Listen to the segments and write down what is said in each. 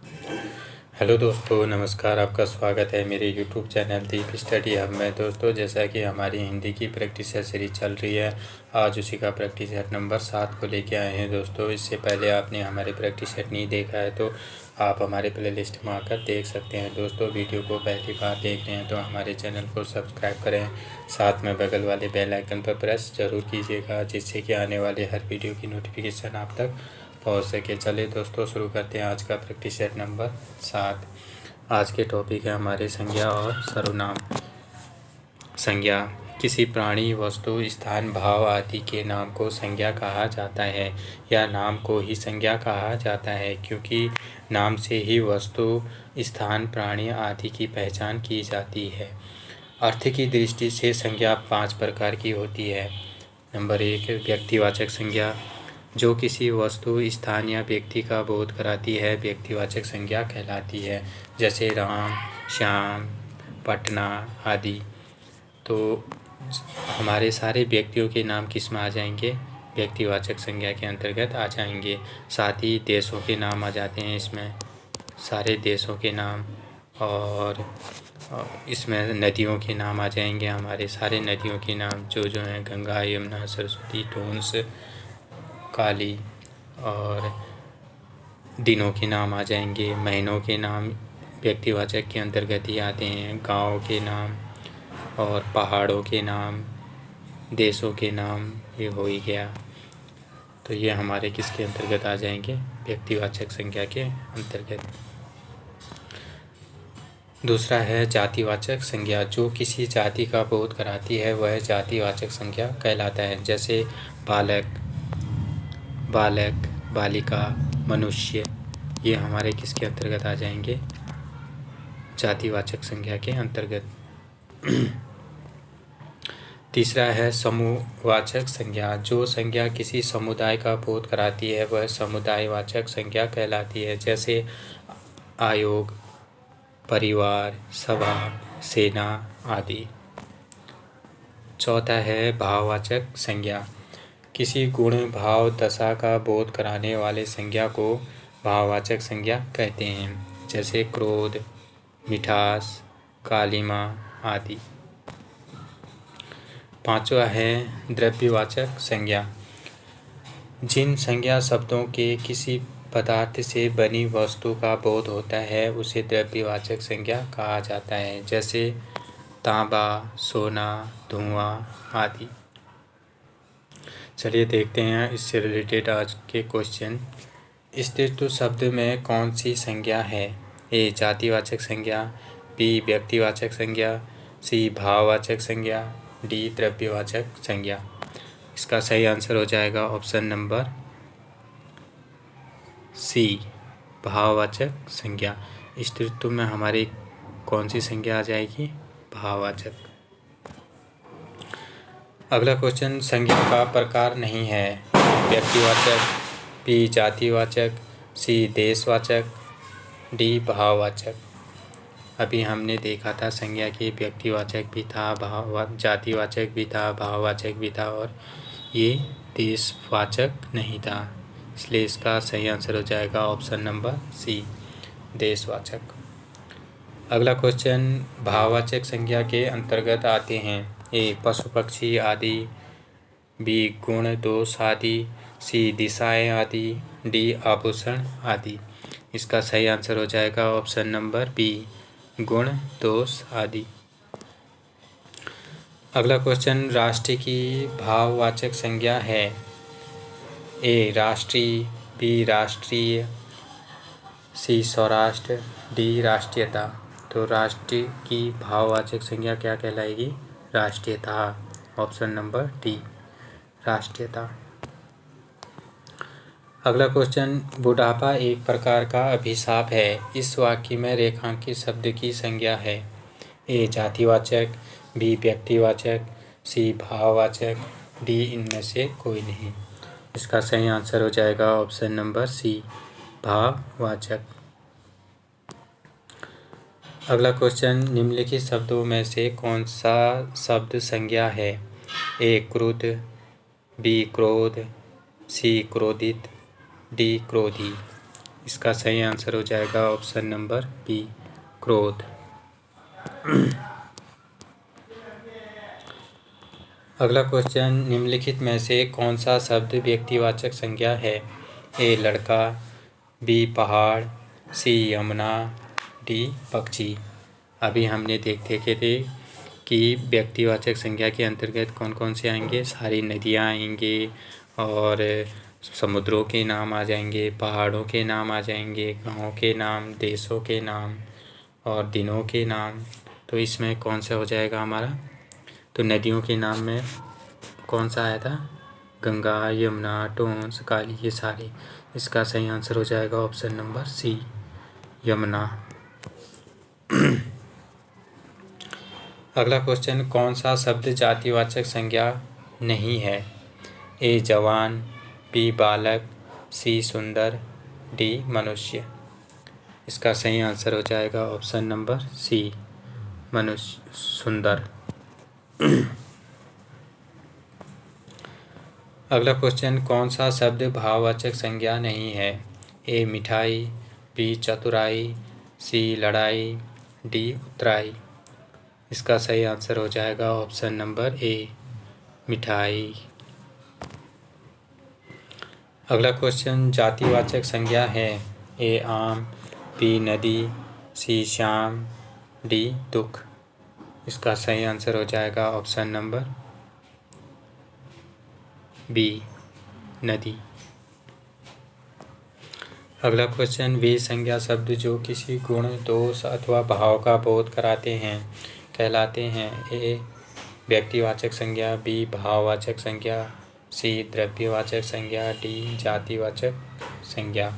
Hello दोस्तों, नमस्कार। आपका स्वागत है मेरे यूट्यूब चैनल दीप स्टडी हब में। दोस्तों, जैसा कि हमारी हिंदी की प्रैक्टिस सीरीज चल रही है, आज उसी का प्रैक्टिस सेट नंबर 7 को लेके आए हैं। दोस्तों, इससे पहले आपने हमारे प्रैक्टिस सेट नहीं देखा है तो आप हमारे प्लेलिस्ट में आकर देख सकते हैं। दोस्तों, वीडियो को पहली बार देख रहे हैं तो हमारे चैनल को सब्सक्राइब करें, साथ में बगल वाले बेल आइकन पर प्रेस ज़रूर कीजिएगा, जिससे कि आने वाले हर वीडियो की नोटिफिकेशन आप तक पहुँच सके। चलिए दोस्तों, शुरू करते हैं आज का प्रैक्टिस सेट नंबर 7। आज के टॉपिक है हमारे संज्ञा और सर्वनाम। संज्ञा किसी प्राणी, वस्तु, स्थान, भाव आदि के नाम को संज्ञा कहा जाता है या नाम को ही संज्ञा कहा जाता है, क्योंकि नाम से ही वस्तु, स्थान, प्राणी आदि की पहचान की जाती है। अर्थ की दृष्टि से संज्ञा 5 प्रकार की होती है। नंबर 1, व्यक्तिवाचक संज्ञा, जो किसी वस्तु, स्थान या व्यक्ति का बोध कराती है, व्यक्तिवाचक संज्ञा कहलाती है। जैसे राम, श्याम, पटना आदि। तो हमारे सारे व्यक्तियों के नाम किस में आ जाएंगे? व्यक्तिवाचक संज्ञा के अंतर्गत आ जाएंगे। साथ ही देशों के नाम आ जाते हैं इसमें, सारे देशों के नाम। और इसमें नदियों के नाम आ जाएंगे, हमारे सारे नदियों के नाम जो हैं, गंगा, यमुना, सरस्वती, टोंस, काली। और दिनों के नाम आ जाएंगे, महीनों के नाम व्यक्तिवाचक के अंतर्गत ही आते हैं, गाँव के नाम और पहाड़ों के नाम, देशों के नाम, ये हो ही गया। तो ये हमारे किसके अंतर्गत आ जाएंगे? व्यक्तिवाचक संज्ञा के अंतर्गत। दूसरा है जातिवाचक संज्ञा, जो किसी जाति का बोध कराती है वह जातिवाचक संज्ञा कहलाता है। जैसे बालक, बालक, बालिका, मनुष्य, ये हमारे किसके अंतर्गत आ जाएंगे? जातिवाचक संज्ञा के अंतर्गत। तीसरा है समूहवाचक संज्ञा, जो संज्ञा किसी समुदाय का बोध कराती है वह समुदायवाचक संज्ञा कहलाती है। जैसे आयोग, परिवार, सभा, सेना आदि। चौथा है भाववाचक संज्ञा, किसी गुण, भाव, दशा का बोध कराने वाले संज्ञा को भाववाचक संज्ञा कहते हैं। जैसे क्रोध, मिठास, कालिमा आदि। पांचवा है द्रव्यवाचक संज्ञा, जिन संज्ञा शब्दों के किसी पदार्थ से बनी वस्तु का बोध होता है उसे द्रव्यवाचक संज्ञा कहा जाता है। जैसे तांबा, सोना, धुआं आदि। चलिए देखते हैं इससे रिलेटेड आज के क्वेश्चन। स्त्रीत्व शब्द में कौन सी संज्ञा है? ए जातिवाचक संज्ञा, बी व्यक्तिवाचक संज्ञा, सी भाववाचक संज्ञा, डी द्रव्यवाचक संज्ञा। इसका सही आंसर हो जाएगा ऑप्शन नंबर सी, भाववाचक संज्ञा। स्त्रीत्व में हमारी कौन सी संज्ञा आ जाएगी? भाववाचक। अगला क्वेश्चन, संज्ञा का प्रकार नहीं है। व्यक्तिवाचक, बी जातिवाचक, सी देशवाचक, डी भाववाचक। अभी हमने देखा था संज्ञा की व्यक्तिवाचक भी था, जातिवाचक भी था, भाववाचक भी था और ये देशवाचक नहीं था। इसलिए इसका सही आंसर हो जाएगा ऑप्शन नंबर सी, देशवाचक। अगला क्वेश्चन, भाववाचक संज्ञा के अंतर्गत आते हैं ए पशु पक्षी आदि, बी गुण दोष आदि, सी दिशाएं आदि, डी आभूषण आदि। इसका सही आंसर हो जाएगा ऑप्शन नंबर बी, गुण दोष आदि। अगला क्वेश्चन, राष्ट्र की भाववाचक संज्ञा है। ए राष्ट्रीय, बी राष्ट्रीय, सी स्वराष्ट्र, डी राष्ट्रीयता। तो राष्ट्र की भाववाचक संज्ञा क्या कहलाएगी? राष्ट्रीयता। ऑप्शन नंबर डी, राष्ट्रीयता। अगला क्वेश्चन, बुढ़ापा एक प्रकार का अभिशाप है, इस वाक्य में रेखांकित शब्द की संज्ञा है। ए जातिवाचक, बी व्यक्तिवाचक, सी भाववाचक, डी इनमें से कोई नहीं। इसका सही आंसर हो जाएगा ऑप्शन नंबर सी, भाववाचक। अगला क्वेश्चन, निम्नलिखित शब्दों में से कौन सा शब्द संज्ञा है? ए क्रुद्ध, बी क्रोध, सी क्रोधित, डी क्रोधी। इसका सही आंसर हो जाएगा ऑप्शन नंबर बी, क्रोध। अगला क्वेश्चन, निम्नलिखित में से कौन सा शब्द व्यक्तिवाचक संज्ञा है? ए लड़का, बी पहाड़, सी यमुना, डी पक्षी। अभी हमने देखे थे कि व्यक्तिवाचक संज्ञा के अंतर्गत कौन कौन से आएंगे। सारी नदियाँ आएंगी और समुद्रों के नाम आ जाएंगे, पहाड़ों के नाम आ जाएंगे, गाँव के नाम, देशों के नाम और दिनों के नाम। तो इसमें कौन सा हो जाएगा हमारा? तो नदियों के नाम में कौन सा आया था? गंगा, यमुना, टोंस, काली, ये सारे। इसका सही आंसर हो जाएगा ऑप्शन नंबर सी, यमुना। अगला क्वेश्चन, कौन सा शब्द जातिवाचक संज्ञा नहीं है? ए जवान, बी बालक, सी सुंदर, डी मनुष्य। इसका सही आंसर हो जाएगा ऑप्शन नंबर सी, मनुष्य, सुंदर। अगला क्वेश्चन, कौन सा शब्द भाववाचक संज्ञा नहीं है? ए मिठाई, बी चतुराई, सी लड़ाई, डी उतराई। इसका सही आंसर हो जाएगा ऑप्शन नंबर ए, मिठाई। अगला क्वेश्चन, जातिवाचक संज्ञा है? ए आम, बी नदी, सी श्याम, डी दुख। इसका सही आंसर हो जाएगा ऑप्शन नंबर बी, नदी। अगला क्वेश्चन, वे संज्ञा शब्द जो किसी गुण, दोष अथवा भाव का बोध कराते हैं कहलाते हैं? ए व्यक्तिवाचक संज्ञा, बी भाववाचक संज्ञा, सी द्रव्यवाचक संज्ञा, डी जातिवाचक संज्ञा।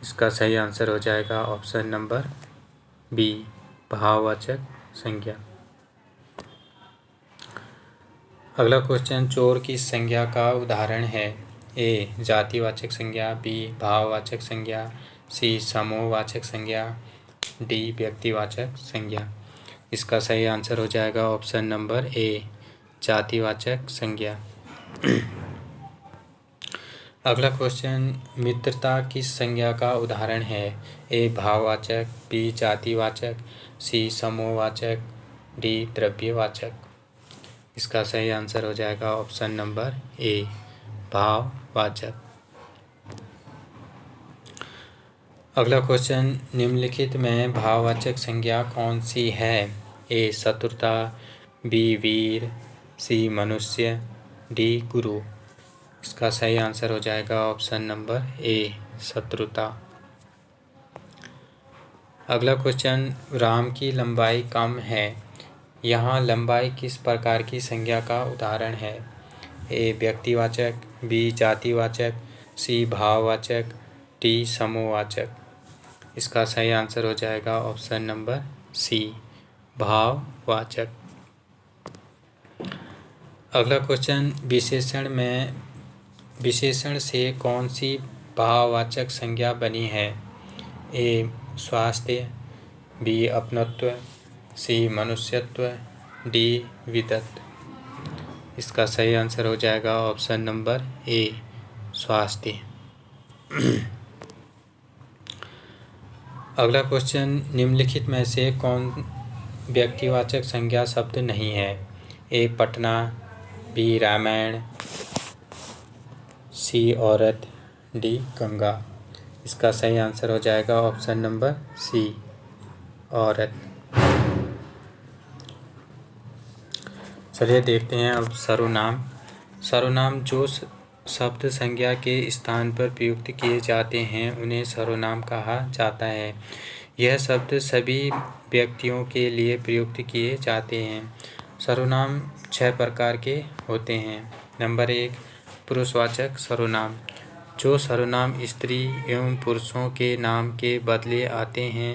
इसका सही आंसर हो जाएगा ऑप्शन नंबर बी, भाववाचक संज्ञा। अगला क्वेश्चन, चोर किस संज्ञा का उदाहरण है? ए जातिवाचक संज्ञा, बी भाववाचक संज्ञा, सी समूहवाचक संज्ञा, डी व्यक्तिवाचक संज्ञा। इसका सही आंसर हो जाएगा ऑप्शन नंबर ए, जातिवाचक संज्ञा। अगला क्वेश्चन, मित्रता किस संज्ञा का उदाहरण है? ए भाववाचक, बी जातिवाचक, सी समूहवाचक, डी द्रव्यवाचक। इसका सही आंसर हो जाएगा ऑप्शन नंबर ए, भाववाचक। अगला क्वेश्चन, निम्नलिखित में भाववाचक संज्ञा कौन सी है? ए शत्रुता, बी वीर, सी मनुष्य, डी गुरु। इसका सही आंसर हो जाएगा ऑप्शन नंबर ए, शत्रुता। अगला क्वेश्चन, राम की लंबाई कम है। यहाँ लंबाई किस प्रकार की संज्ञा का उदाहरण है? ए व्यक्तिवाचक, बी जातिवाचक, सी भाववाचक, डी समूहवाचक। इसका सही आंसर हो जाएगा ऑप्शन नंबर सी, भाववाचक। अगला क्वेश्चन, विशेषण से कौन सी भाववाचक संज्ञा बनी है? ए स्वास्थ्य, बी अपनत्व, सी मनुष्यत्व, डी विदत। इसका सही आंसर हो जाएगा ऑप्शन नंबर ए, स्वास्थ्य। अगला क्वेश्चन, निम्नलिखित में से कौन व्यक्तिवाचक संज्ञा शब्द नहीं है? ए पटना, बी रामायण, सी औरत, डी गंगा। इसका सही आंसर हो जाएगा ऑप्शन नंबर सी, औरत। चलिए देखते हैं अब सर्वनाम। सर्वनाम जो शब्द संज्ञा के स्थान पर प्रयुक्त किए जाते हैं उन्हें सर्वनाम कहा जाता है। यह शब्द सभी व्यक्तियों के लिए प्रयुक्त किए जाते हैं। सर्वनाम 6 प्रकार के होते हैं। नंबर 1, पुरुषवाचक सर्वनाम। जो सर्वनाम स्त्री एवं पुरुषों के नाम के बदले आते हैं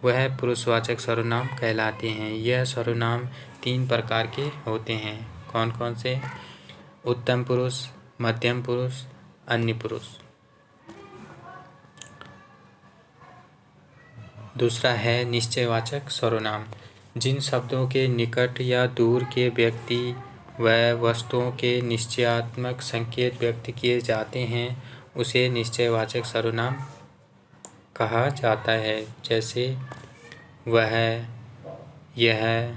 वह पुरुषवाचक सर्वनाम कहलाते हैं। यह सर्वनाम 3 प्रकार के होते हैं। कौन कौन से? उत्तम पुरुष, मध्यम पुरुष, अन्य पुरुष। दूसरा है निश्चयवाचक सर्वनाम। जिन शब्दों के निकट या दूर के व्यक्ति व वस्तुओं के निश्चयात्मक संकेत व्यक्त किए जाते हैं उसे निश्चयवाचक सर्वनाम कहा जाता है, जैसे वह, यह,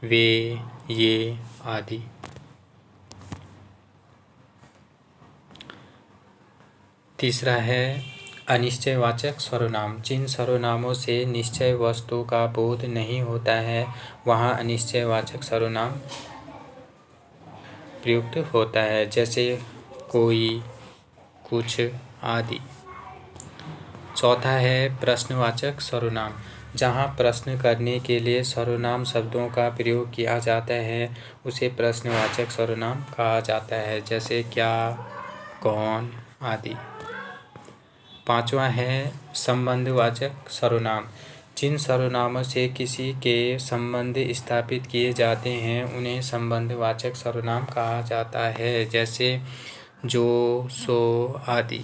वे, ये आदि। तीसरा है अनिश्चयवाचक सर्वनाम। जिन सर्वनामों से निश्चय वस्तु का बोध नहीं होता है वहाँ अनिश्चयवाचक सर्वनाम प्रयुक्त होता है, जैसे कोई, कुछ आदि। चौथा है प्रश्नवाचक सर्वनाम। जहाँ प्रश्न करने के लिए सर्वनाम शब्दों का प्रयोग किया जाता है उसे प्रश्नवाचक सर्वनाम कहा जाता है, जैसे क्या, कौन आदि। पांचवा है संबंधवाचक सर्वनाम। जिन सर्वनामों से किसी के संबंध स्थापित किए जाते हैं उन्हें संबंधवाचक सर्वनाम कहा जाता है, जैसे जो, सो आदि।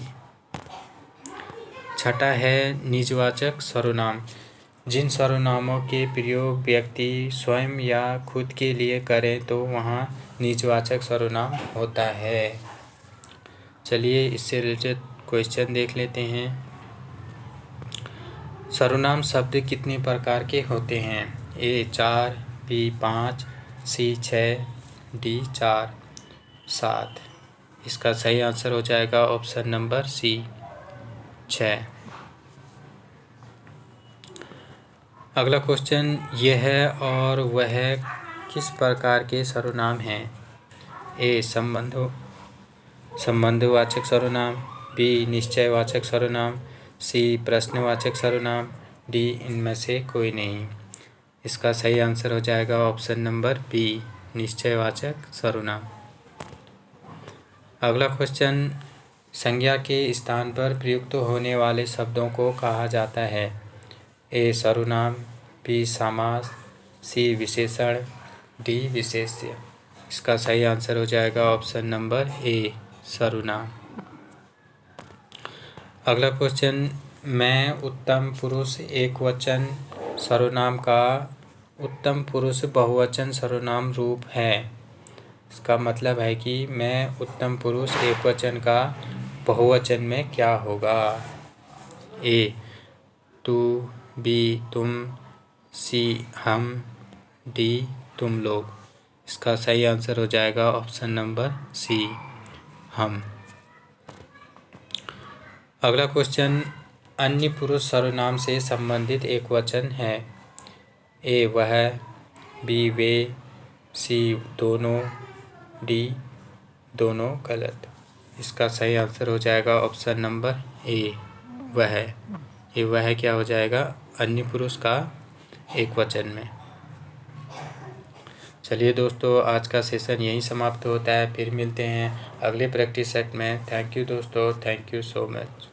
छठा है निजवाचक सर्वनाम। जिन सर्वनामों के प्रयोग व्यक्ति स्वयं या खुद के लिए करें तो वहाँ निजवाचक सर्वनाम होता है। चलिए इससे रिलेटेड क्वेश्चन देख लेते हैं। सर्वनाम शब्द कितने प्रकार के होते हैं? ए 4, बी 5, सी 6, डी 4, 7। इसका सही आंसर हो जाएगा ऑप्शन नंबर सी 6। अगला क्वेश्चन यह है और वह किस प्रकार के सर्वनाम हैं? ए संबंधवाचक सर्वनाम, बी निश्चयवाचक सर्वनाम, सी प्रश्नवाचक सर्वनाम, डी इनमें से कोई नहीं। इसका सही आंसर हो जाएगा ऑप्शन नंबर बी निश्चयवाचक सर्वनाम। अगला क्वेश्चन संज्ञा के स्थान पर प्रयुक्त होने वाले शब्दों को कहा जाता है? ए सर्वनाम, बी समास, सी विशेषण, डी विशेष्य। इसका सही आंसर हो जाएगा ऑप्शन नंबर ए सर्वनाम। अगला क्वेश्चन मैं उत्तम पुरुष एकवचन सर्वनाम का उत्तम पुरुष बहुवचन सर्वनाम रूप है। इसका मतलब है कि मैं उत्तम पुरुष एकवचन का बहुवचन में क्या होगा? ए तू, बी तुम, सी हम, डी तुम लोग। इसका सही आंसर हो जाएगा ऑप्शन नंबर सी हम। अगला क्वेश्चन अन्य पुरुष सर्वनाम से संबंधित एकवचन है? ए वह, बी वे, सी दोनों, डी दोनों गलत। इसका सही आंसर हो जाएगा ऑप्शन नंबर ए वह। ये वह क्या हो जाएगा? अन्य पुरुष का एकवचन में। चलिए दोस्तों आज का सेशन यहीं समाप्त होता है, फिर मिलते हैं अगले प्रैक्टिस सेट में। थैंक यू दोस्तों, थैंक यू सो मच।